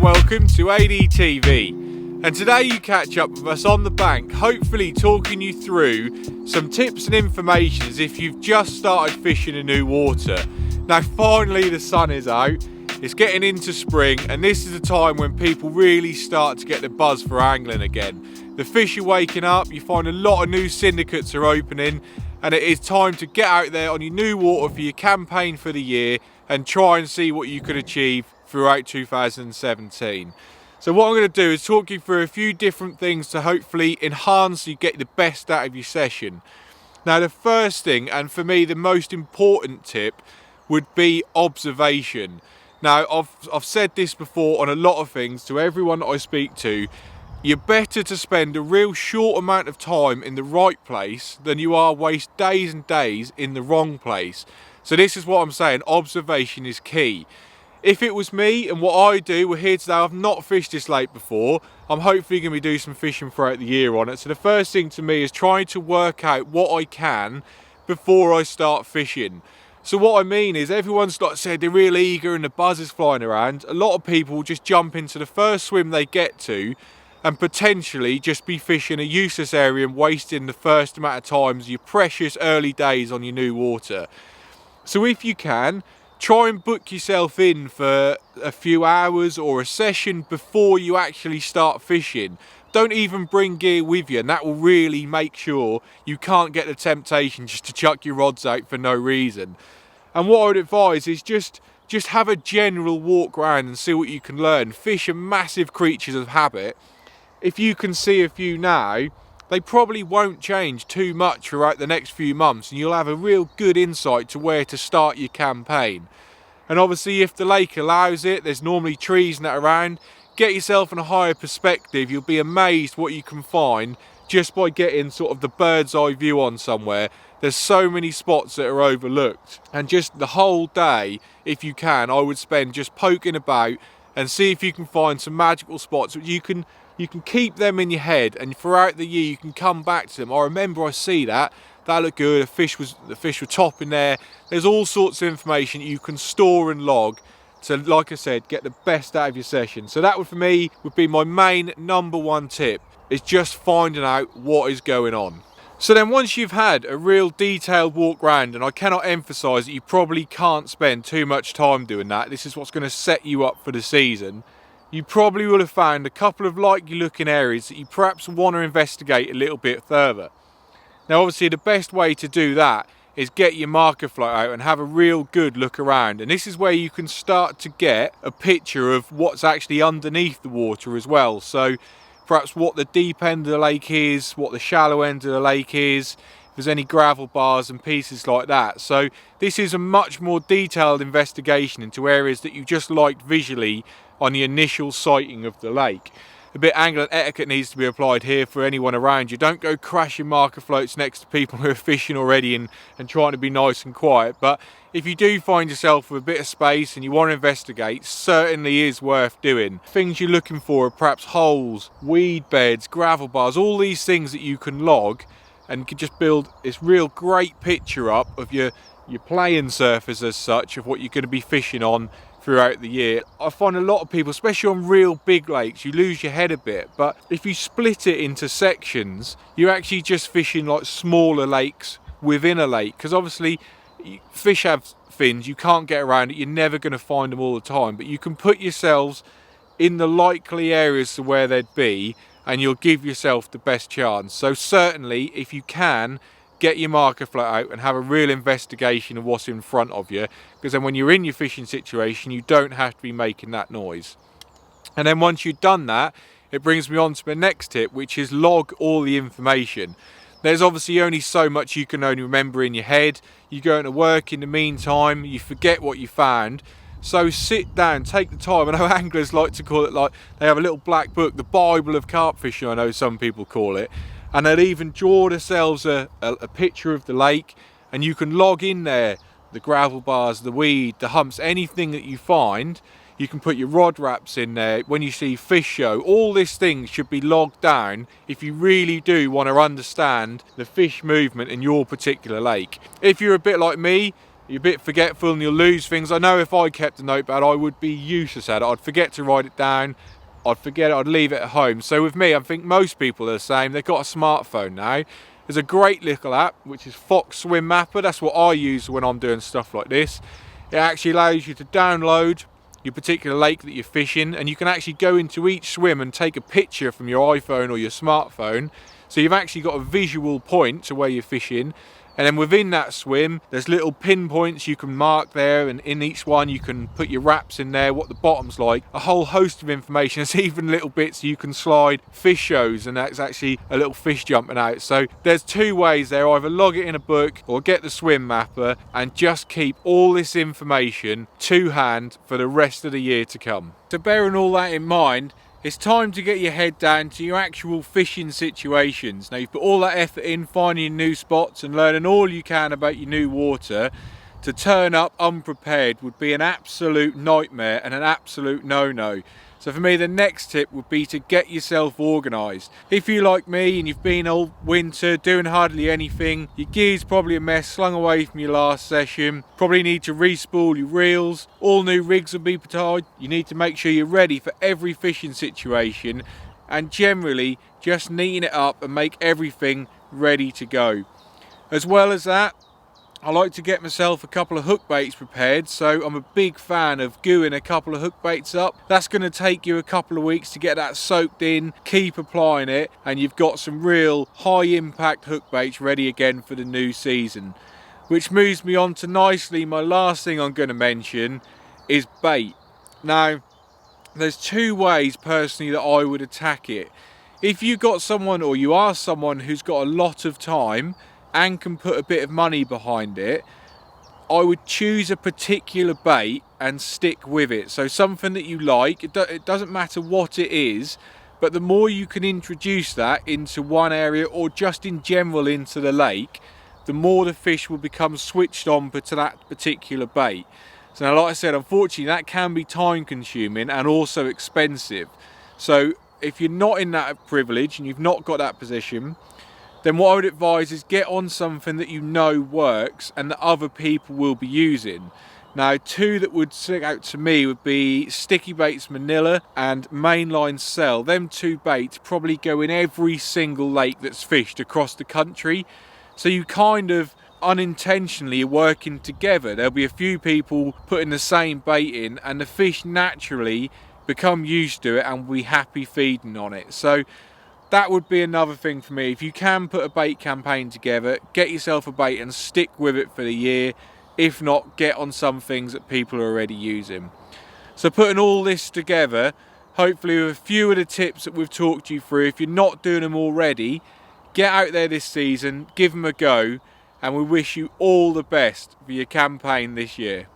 welcome to ADTV, and today you catch up with us on the bank, hopefully talking you through some tips and information as if you've just started fishing in new water. Now finally the sun is out, it's getting into spring, and this is the time when people really start to get the buzz for angling again. The fish are waking up, you find a lot of new syndicates are opening, and it is time to get out there on your new water for your campaign for the year and try and see what you could achieve throughout 2017. So what I'm going to do is talk you through a few different things to hopefully enhance you get the best out of your session. Now the first thing, and for me the most important tip, would be observation. Now I've said this before on a lot of things to everyone that I speak to. You're better to spend a real short amount of time in the right place than you are waste days and days in the wrong place. So this is what I'm saying, observation is key. If it was me and what I do, we're here today, I've not fished this lake before. I'm hopefully going to be doing some fishing throughout the year on it. So the first thing to me is trying to work out what I can before I start fishing. So what I mean is everyone's like said they're real eager and the buzz is flying around. A lot of people just jump into the first swim they get to and potentially just be fishing a useless area and wasting the first amount of times your precious early days on your new water. So if you can, try and book yourself in for a few hours or a session before you actually start fishing. Don't even bring gear with you, and that will really make sure you can't get the temptation just to chuck your rods out for no reason. And what I would advise is just have a general walk around and see what you can learn. Fish are massive creatures of habit. If you can see a few now, they probably won't change too much throughout the next few months, and you'll have a real good insight to where to start your campaign. And obviously if the lake allows it, there's normally trees and that around, get yourself in a higher perspective. You'll be amazed what you can find just by getting sort of the bird's eye view on somewhere. There's so many spots that are overlooked, and just the whole day, if you can, I would spend just poking about and see if you can find some magical spots. You can keep them in your head, and throughout the year you can come back to them. I remember I see that looked good, the fish were top in there. There's all sorts of information you can store and log to, like I said, get the best out of your session. So that would for me would be my main number one tip, is just finding out what is going on. So then once you've had a real detailed walk round, and I cannot emphasize that you probably can't spend too much time doing that, this is what's going to set you up for the season, you probably will have found a couple of likely looking areas that you perhaps want to investigate a little bit further. Now obviously the best way to do that is get your marker float out and have a real good look around, and this is where you can start to get a picture of what's actually underneath the water as well. So perhaps what the deep end of the lake is, what the shallow end of the lake is, if there's any gravel bars and pieces like that. So this is a much more detailed investigation into areas that you just liked visually on the initial sighting of the lake. A bit angling etiquette needs to be applied here for anyone around you. Don't go crashing marker floats next to people who are fishing already and trying to be nice and quiet. But if you do find yourself with a bit of space and you want to investigate, certainly is worth doing. Things you're looking for are perhaps holes, weed beds, gravel bars, all these things that you can log and can just build this real great picture up of your playing surface as such, of what you're going to be fishing on throughout the year. I find a lot of people, especially on real big lakes, you lose your head a bit, but if you split it into sections, you're actually just fishing like smaller lakes within a lake, because obviously fish have fins, you can't get around it, you're never going to find them all the time, but you can put yourselves in the likely areas to where they'd be and you'll give yourself the best chance. So certainly if you can, get your marker float out and have a real investigation of what's in front of you, because then when you're in your fishing situation you don't have to be making that noise. And then once you've done that, it brings me on to my next tip, which is log all the information. There's obviously only so much you can only remember in your head. You go into work in the meantime, you forget what you found. So sit down, take the time. I know anglers like to call it, like they have a little black book, the Bible of carp fishing, I know some people call it. And they'll even draw themselves a picture of the lake, and you can log in there the gravel bars, the weed, the humps, anything that you find. You can put your rod wraps in there. When you see fish show, all these things should be logged down if you really do want to understand the fish movement in your particular lake. If you're a bit like me, you're a bit forgetful and you'll lose things. I know if I kept a notepad, I would be useless at it. I'd forget to write it down, I'd forget it, I'd leave it at home. So with me, I think most people are the same. They've got a smartphone now. There's a great little app, which is Fox Swim Mapper. That's what I use when I'm doing stuff like this. It actually allows you to download your particular lake that you're fishing, and you can actually go into each swim and take a picture from your iPhone or your smartphone. So you've actually got a visual point to where you're fishing. And then within that swim, there's little pinpoints you can mark there, and in each one you can put your wraps in there, what the bottom's like, a whole host of information. There's even little bits you can slide fish shows, and that's actually a little fish jumping out. So there's two ways there: either log it in a book or get the swim mapper and just keep all this information to hand for the rest of the year to come. So bearing all that in mind, it's time to get your head down to your actual fishing situations. Now you've put all that effort in finding new spots and learning all you can about your new water. To turn up unprepared would be an absolute nightmare and an absolute no-no. So for me, the next tip would be to get yourself organised. If you're like me and you've been all winter doing hardly anything, your gear's probably a mess, slung away from your last session, probably need to respool your reels, all new rigs will be tied. You need to make sure you're ready for every fishing situation, and generally just neaten it up and make everything ready to go. As well as that, I like to get myself a couple of hook baits prepared, so I'm a big fan of gooing a couple of hook baits up. That's going to take you a couple of weeks to get that soaked in, keep applying it, and you've got some real high impact hook baits ready again for the new season. Which moves me on to nicely, my last thing I'm going to mention is bait. Now, there's two ways personally that I would attack it. If you've got someone, or you are someone who's got a lot of time and can put a bit of money behind it, I would choose a particular bait and stick with it. So something that you like, it doesn't matter what it is, but the more you can introduce that into one area or just in general into the lake, the more the fish will become switched on to that particular bait. So now, like I said, unfortunately that can be time consuming and also expensive. So if you're not in that privilege and you've not got that position, then what I would advise is get on something that you know works and that other people will be using. Now, two that would stick out to me would be Sticky Baits Manila and Mainline Cell. Them two baits probably go in every single lake that's fished across the country. So you kind of unintentionally are working together. There'll be a few people putting the same bait in, and the fish naturally become used to it and will be happy feeding on it. So that would be another thing for me. If you can put a bait campaign together, get yourself a bait and stick with it for the year. If not, get on some things that people are already using. So putting all this together, hopefully with a few of the tips that we've talked you through, if you're not doing them already, get out there this season, give them a go, and we wish you all the best for your campaign this year.